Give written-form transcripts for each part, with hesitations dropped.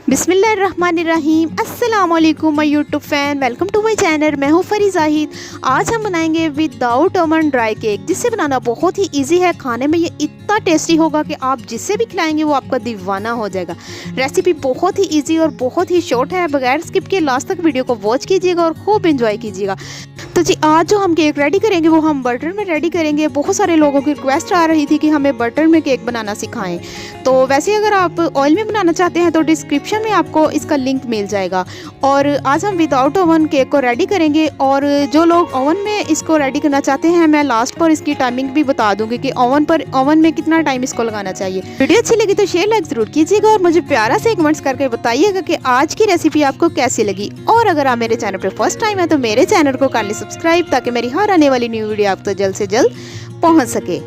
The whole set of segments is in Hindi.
बिस्मिल्लाहिर्रहमानिर्रहीम। अस्सलाम वालेकुम my YouTube fan, welcome to my channel. मैं हूँ फरी जाहिद। आज हम बनाएंगे विदाउट ओवन ड्राई केक, जिसे बनाना बहुत ही इजी है। खाने में ये इतना टेस्टी होगा कि आप जिसे भी खिलाएंगे वो आपका दीवाना हो जाएगा। रेसिपी बहुत ही इजी और बहुत ही शॉर्ट है। बगैर स्किप के लास्ट तक वीडियो को वॉच कीजिएगा और खूब इंजॉय कीजिएगा। तो जी, आज जो हम केक रेडी करेंगे वो हम बटर में रेडी करेंगे। बहुत सारे लोगों की रिक्वेस्ट आ रही थी कि हमें बटर में केक बनाना सिखाएं। तो वैसे अगर आप ऑयल में बनाना चाहते हैं तो डिस्क्रिप्शन में आपको इसका लिंक मिल जाएगा। और आज हम विदाउट ओवन केक को रेडी करेंगे। और जो लोग ओवन में इसको रेडी करना चाहते हैं, मैं लास्ट पर इसकी टाइमिंग भी बता दूंगी कि ओवन में कितना टाइम इसको लगाना चाहिए। वीडियो अच्छी लगी तो शेयर लाइक जरूर कीजिएगा और मुझे प्यारा से कमेंट्स करके बताइएगा कि आज की रेसिपी आपको कैसी लगी। और अगर आप मेरे चैनल पर फर्स्ट टाइम है तो मेरे चैनल को कर लें सब्सक्राइब, ताकि मेरी हर आने वाली न्यू वीडियो आप तो जल्द से जल्द पहुंच सके।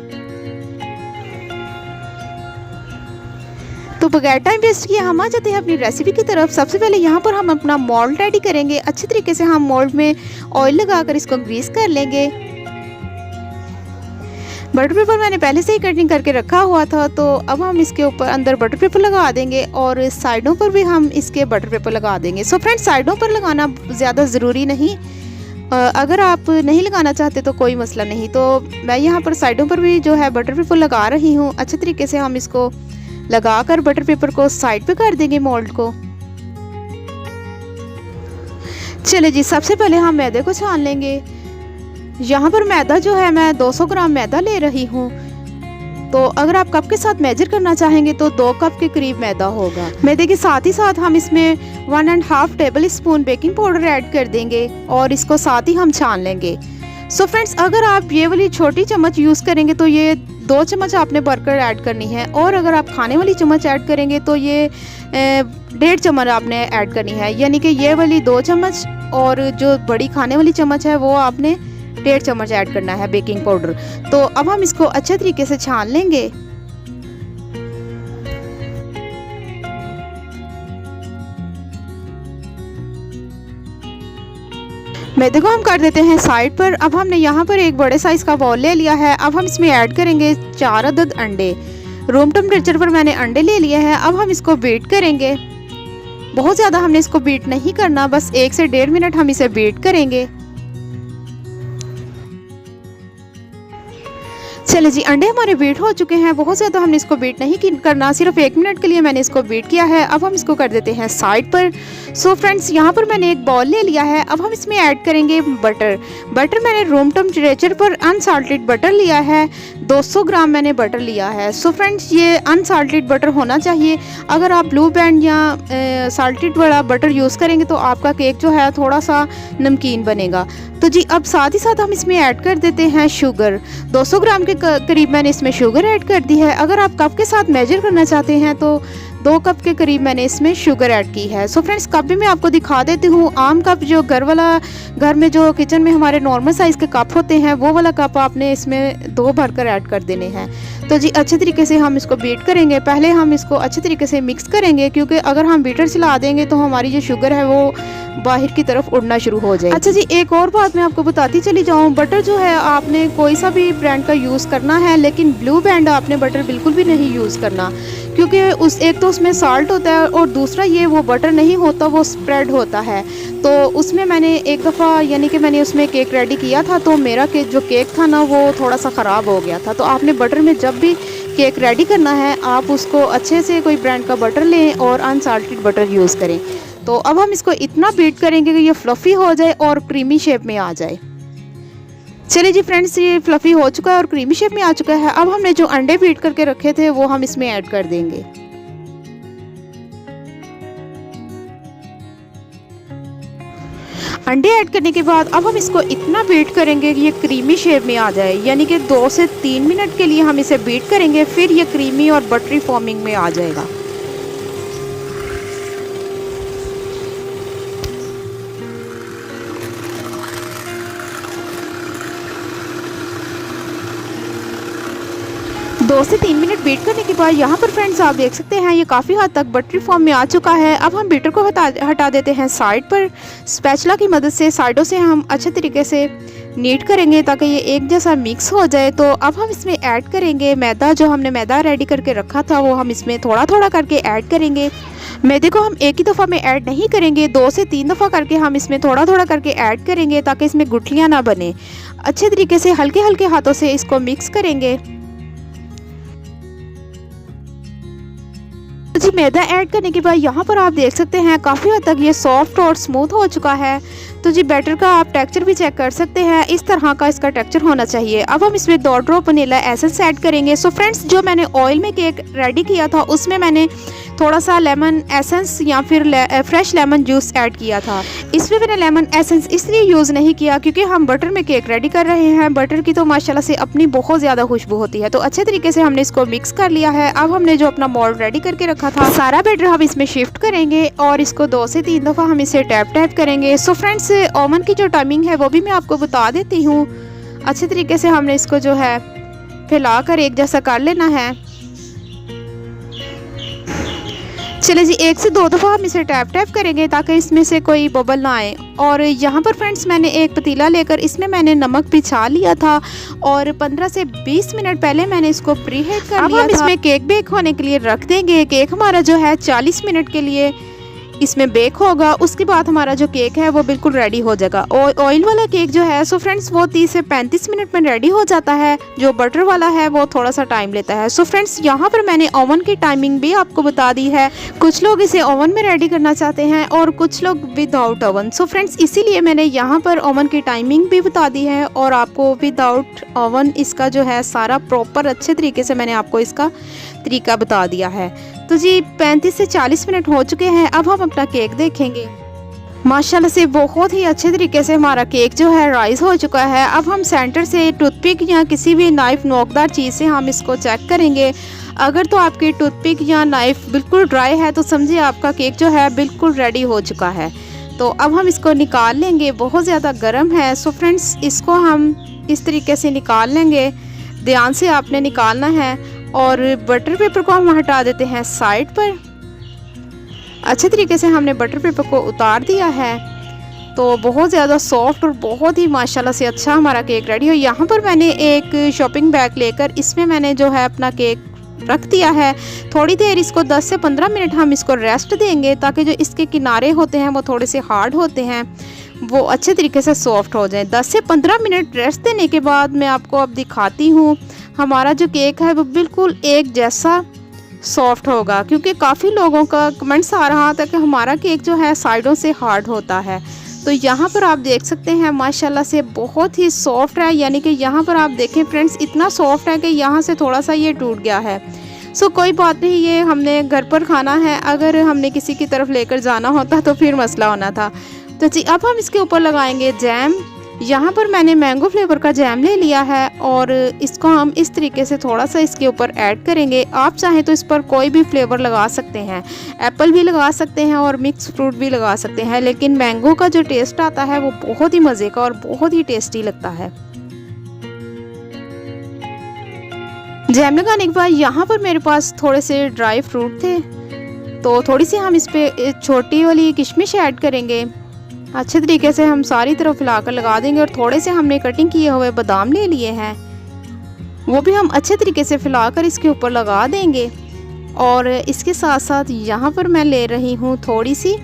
तो बगैर टाइम वेस्ट किए हम आ जाते हैं अपनी रेसिपी की तरफ। सबसे पहले यहाँ पर हम अपना मोल्ड रेडी करेंगे। अच्छे तरीके से हम मोल्ड में ऑयल लगाकर इसको ग्रीस कर लेंगे। बटर पेपर मैंने पहले से ही कटिंग करके रखा हुआ था, तो अब हम इसके ऊपर अंदर बटर पेपर लगा देंगे और साइडों पर भी हम इसके बटर पेपर लगा देंगे। सो फ्रेंड्स, साइडों पर लगाना ज़्यादा ज़रूरी नहीं। अगर आप नहीं लगाना चाहते तो कोई मसला नहीं। तो मैं यहाँ पर साइडों पर भी जो है बटर पेपर लगा रही हूँ। अच्छे तरीके से हम इसको लगाकर बटर पेपर को साइड पे कर देंगे मोल्ड को। चलिए जी, सबसे पहले हम मैदे को छान लेंगे। यहाँ पर मैदा जो है मैं 200 ग्राम मैदा ले रही हूँ। तो अगर आप कप के साथ मेजर करना चाहेंगे तो 2 कप के करीब मैदा होगा। मैदे के साथ ही साथ हम इसमें 1.5 table spoon baking powder add कर देंगे और इसको साथ ही हम छान लेंगे। सो फ्रेंड्स, अगर आप ये वाली छोटी चम्मच यूज़ करेंगे तो ये 2 चम्मच आपने भरकर ऐड करनी है। और अगर आप खाने वाली चम्मच ऐड करेंगे तो ये 1.5 चम्मच आपने ऐड करनी है। यानी कि ये वाली 2 चम्मच और जो बड़ी खाने वाली चम्मच है वो आपने 1.5 चम्मच ऐड करना है बेकिंग पाउडर। तो अब हम इसको अच्छे तरीके से छान लेंगे। मैदे को हम कर देते हैं साइड पर। अब हमने यहाँ पर एक बड़े साइज का बाउल ले लिया है। अब हम इसमें ऐड करेंगे 4 अदद अंडे। रूम टेम्परेचर पर मैंने अंडे ले लिए हैं। अब हम इसको बीट करेंगे। बहुत ज़्यादा हमने इसको बीट नहीं करना, बस 1 से 1.5 मिनट हम इसे बीट करेंगे। चलिए जी, अंडे हमारे बीट हो चुके हैं। बहुत ज़्यादा हमने इसको बीट नहीं करना, सिर्फ 1 मिनट के लिए मैंने इसको बीट किया है। अब हम इसको कर देते हैं साइड पर। सो फ्रेंड्स, यहाँ पर मैंने एक बाउल ले लिया है। अब हम इसमें ऐड करेंगे बटर। बटर मैंने रूम टेम्परेचर पर अनसाल्टेड बटर लिया है। 200 ग्राम मैंने बटर लिया है। सो फ्रेंड्स, ये अनसाल्टेड बटर होना चाहिए। अगर आप ब्लू बैंड या साल्टेड वाला बटर यूज़ करेंगे तो आपका केक जो है थोड़ा सा नमकीन बनेगा। तो जी, अब साथ ही साथ हम इसमें ऐड कर देते हैं शुगर। 200 ग्राम के करीब मैंने इसमें शुगर ऐड कर दी है। अगर आप कप के साथ मेजर करना चाहते हैं तो 2 कप के करीब मैंने इसमें शुगर ऐड की है। सो फ्रेंड्स, कप भी मैं आपको दिखा देती हूँ। आम कप जो घर में जो किचन में हमारे नॉर्मल साइज़ के कप होते हैं, वो वाला कप आपने इसमें 2 भरकर ऐड कर देने हैं। तो जी, अच्छे तरीके से हम इसको बीट करेंगे। पहले हम इसको अच्छे तरीके से मिक्स करेंगे, क्योंकि अगर हम बीटर चला देंगे तो हमारी जो शुगर है वो बाहर की तरफ उड़ना शुरू हो जाए। अच्छा जी, एक और बात मैं आपको बताती चली जाऊँ। बटर जो है आपने कोई सा भी ब्रांड का यूज़ करना है, लेकिन ब्लू बैंड आपने बटर बिल्कुल भी नहीं यूज़ करना, क्योंकि एक तो उसमें साल्ट होता है और दूसरा ये वो बटर नहीं होता, वो स्प्रेड होता है। तो उसमें मैंने एक दफ़ा यानी कि मैंने उसमें केक रेडी किया था, तो मेरा जो केक था ना वो थोड़ा सा ख़राब हो गया था। तो आपने बटर में जब भी केक रेडी करना है, आप उसको अच्छे से कोई ब्रांड का बटर लें और अनसाल्टेड बटर यूज़ करें। तो अब हम इसको इतना बीट करेंगे कि ये फ्लफ़ी हो जाए और क्रीमी शेप में आ जाए। चलिए जी फ्रेंड्स, ये फ्लफ़ी हो चुका है और क्रीमी शेप में आ चुका है। अब हमने जो अंडे बीट करके रखे थे वो हम इसमें ऐड कर देंगे। अंडे ऐड करने के बाद अब हम इसको इतना बीट करेंगे कि ये क्रीमी शेप में आ जाए। यानी कि 2 से 3 मिनट के लिए हम इसे बीट करेंगे, फिर ये क्रीमी और बटरी फॉर्मिंग में आ जाएगा। 2 से 3 मिनट बीट करने के बाद यहाँ पर फ्रेंड्स आप देख सकते हैं ये काफ़ी हद तक बटरी फॉर्म में आ चुका है। अब हम बीटर को हटा देते हैं साइड पर। स्पैचुला की मदद से साइडों से हम अच्छे तरीके से नीट करेंगे ताकि ये एक जैसा मिक्स हो जाए। तो अब हम इसमें ऐड करेंगे मैदा। जो हमने मैदा रेडी करके रखा था वो हम इसमें थोड़ा थोड़ा करके ऐड करेंगे। मैदे को हम एक ही दफ़ा में ऐड नहीं करेंगे, 2 से 3 दफ़ा करके हम इसमें थोड़ा थोड़ा करके ऐड करेंगे ताकि इसमें गुठलियाँ ना बने। अच्छे तरीके से हल्के हल्के हाथों से इसको मिक्स करेंगे। जी मैदा ऐड करने के बाद यहाँ पर आप देख सकते हैं काफ़ी हद तक ये सॉफ्ट और स्मूथ हो चुका है। तो जी बैटर का आप टेक्सचर भी चेक कर सकते हैं, इस तरह का इसका टेक्सचर होना चाहिए। अब हम इसमें 2 ड्रॉप वनीला एसेंस ऐड करेंगे। सो फ्रेंड्स जो मैंने ऑयल में केक रेडी किया था उसमें मैंने थोड़ा सा लेमन एसेंस या फिर फ्रेश लेमन जूस ऐड किया था। इसमें मैंने लेमन एसेंस इसलिए यूज़ नहीं किया क्योंकि हम बटर में केक रेडी कर रहे हैं। बटर की तो माशाल्लाह से अपनी बहुत ज़्यादा खुशबू होती है। तो अच्छे तरीके से हमने इसको मिक्स कर लिया है। अब हमने जो अपना मोल्ड रेडी करके रखा था सारा बैटर हम इसमें शिफ्ट करेंगे और इसको 2 से 3 दफ़ा हम इसे टैप करेंगे। सो फ्रेंड्स ओवन की जो टाइमिंग है वो भी मैं आपको बता देती हूँ। अच्छे तरीके से हमने इसको जो है फैलाकर एक जैसा कर लेना है। चले जी 1 से 2 दफ़ा हम इसे टैप करेंगे ताकि इसमें से कोई बबल ना आए। और यहाँ पर फ्रेंड्स मैंने एक पतीला लेकर इसमें मैंने नमक बिछा लिया था और 15 से 20 मिनट पहले मैंने इसको प्री हीट कर लिया था। अब हम इसमें केक बेक होने के लिए रख देंगे। केक हमारा जो है 40 मिनट के लिए इसमें बेक होगा। उसके बाद हमारा जो केक है वो बिल्कुल रेडी हो जाएगा। ऑयल वाला केक जो है सो फ्रेंड्स वो 30 से 35 मिनट में रेडी हो जाता है। जो बटर वाला है वो थोड़ा सा टाइम लेता है। सो फ्रेंड्स यहाँ पर मैंने ओवन की टाइमिंग भी आपको बता दी है। कुछ लोग इसे ओवन में रेडी करना चाहते हैं और कुछ लोग विदाउट ओवन। सो फ्रेंड्स इसीलिए मैंने यहाँ पर ओवन की टाइमिंग भी बता दी है और आपको विदाउट ओवन इसका जो है सारा प्रॉपर अच्छे तरीके से मैंने आपको इसका तरीका बता दिया है। तो जी 35 से 40 मिनट हो चुके हैं। अब हम अपना केक देखेंगे। माशाल्लाह से बहुत ही अच्छे तरीके से हमारा केक जो है राइज हो चुका है। अब हम सेंटर से टूथपिक या किसी भी नाइफ नोकदार चीज़ से हम इसको चेक करेंगे। अगर तो आपकी टूथपिक या नाइफ बिल्कुल ड्राई है तो समझिए आपका केक जो है बिल्कुल रेडी हो चुका है। तो अब हम इसको निकाल लेंगे। बहुत ज़्यादा गर्म है। सो फ्रेंड्स इसको हम इस तरीके से निकाल लेंगे। ध्यान से आपने निकालना है और बटर पेपर को हम हटा देते हैं साइड पर। अच्छे तरीके से हमने बटर पेपर को उतार दिया है। तो बहुत ज़्यादा सॉफ्ट और बहुत ही माशाल्लाह से अच्छा हमारा केक रेडी हो। यहाँ पर मैंने एक शॉपिंग बैग लेकर इसमें मैंने जो है अपना केक रख दिया है। थोड़ी देर इसको 10 से 15 मिनट हम इसको रेस्ट देंगे ताकि जो इसके किनारे होते हैं वो थोड़े से हार्ड होते हैं वो अच्छे तरीके से सॉफ्ट हो जाए। 10 से 15 मिनट रेस्ट देने के बाद मैं आपको अब दिखाती हूँ हमारा जो केक है वो बिल्कुल एक जैसा सॉफ्ट होगा। क्योंकि काफ़ी लोगों का कमेंट्स आ रहा था कि हमारा केक जो है साइडों से हार्ड होता है। तो यहाँ पर आप देख सकते हैं माशाल्लाह से बहुत ही सॉफ्ट है। यानी कि यहाँ पर आप देखें फ्रेंड्स इतना सॉफ्ट है कि यहाँ से थोड़ा सा ये टूट गया है। सो कोई बात नहीं, ये हमने घर पर खाना है। अगर हमने किसी की तरफ लेकर जाना होता तो फिर मसला होना था। तो जी अब हम इसके ऊपर लगाएंगे जैम। यहाँ पर मैंने मैंगो फ्लेवर का जैम ले लिया है और इसको हम इस तरीके से थोड़ा सा इसके ऊपर ऐड करेंगे। आप चाहें तो इस पर कोई भी फ्लेवर लगा सकते हैं, एप्पल भी लगा सकते हैं और मिक्स फ्रूट भी लगा सकते हैं। लेकिन मैंगो का जो टेस्ट आता है वो बहुत ही मज़े का और बहुत ही टेस्टी लगता है। जैम लगाने के बाद यहाँ पर मेरे पास थोड़े से ड्राई फ्रूट थे तो थोड़ी सी हम इस पर छोटी वाली किशमिश ऐड करेंगे। अच्छे तरीके से हम सारी तरफ फैलाकर लगा देंगे। और थोड़े से हमने कटिंग किए हुए बादाम ले लिए हैं वो भी हम अच्छे तरीके से फैलाकर इसके ऊपर लगा देंगे। और इसके साथ साथ यहाँ पर मैं ले रही हूँ थोड़ी सी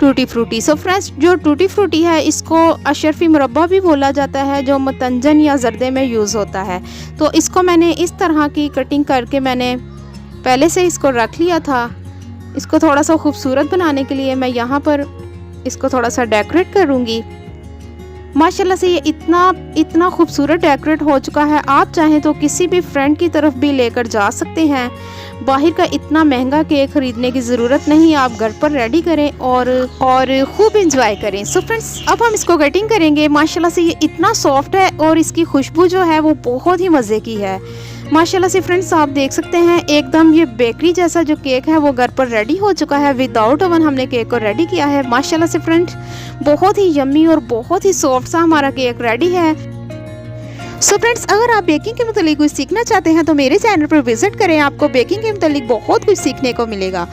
टूटी फ्रूटी। सो फ्रेंड्स जो टूटी फ्रूटी है इसको अशरफी मुरब्बा भी बोला जाता है जो मतंजन या जर्दे में यूज़ होता है। तो इसको मैंने इस तरह की कटिंग करके मैंने पहले से इसको रख लिया था। इसको थोड़ा सा खूबसूरत बनाने के लिए मैं यहाँ पर इसको थोड़ा सा डेकोरेट करूँगी। माशाल्लाह से ये इतना खूबसूरत डेकोरेट हो चुका है। आप चाहें तो किसी भी फ्रेंड की तरफ भी लेकर जा सकते हैं। बाहर का इतना महंगा केक खरीदने की ज़रूरत नहीं, आप घर पर रेडी करें और खूब इंजॉय करें। सो फ्रेंड्स अब हम इसको कटिंग करेंगे। माशाल्लाह से ये इतना सॉफ्ट है और इसकी खुशबू जो है वो बहुत ही मज़े की है। माशाल्लाह से फ्रेंड्स आप देख सकते हैं एकदम ये बेकरी जैसा जो केक है वो घर पर रेडी हो चुका है। विदाउट ओवन हमने केक को रेडी किया है। माशाल्लाह से फ्रेंड्स बहुत ही यम्मी और बहुत ही सॉफ्ट सा हमारा केक रेडी है। सो फ्रेंड्स, अगर आप बेकिंग के मतलब कुछ सीखना चाहते हैं तो मेरे चैनल पर विजिट करें, आपको बेकिंग के मतलब बहुत कुछ सीखने को मिलेगा।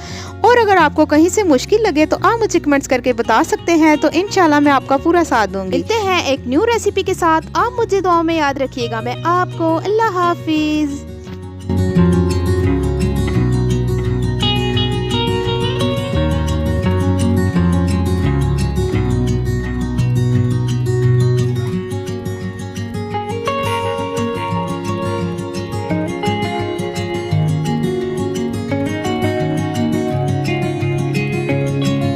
और अगर आपको कहीं से मुश्किल लगे तो आप मुझे कमेंट्स करके बता सकते हैं, तो इंशाल्लाह मैं आपका पूरा साथ दूंगी। मिलते हैं एक न्यू रेसिपी के साथ, आप मुझे दुआ में याद रखिएगा। मैं आपको अल्लाह हाफिज।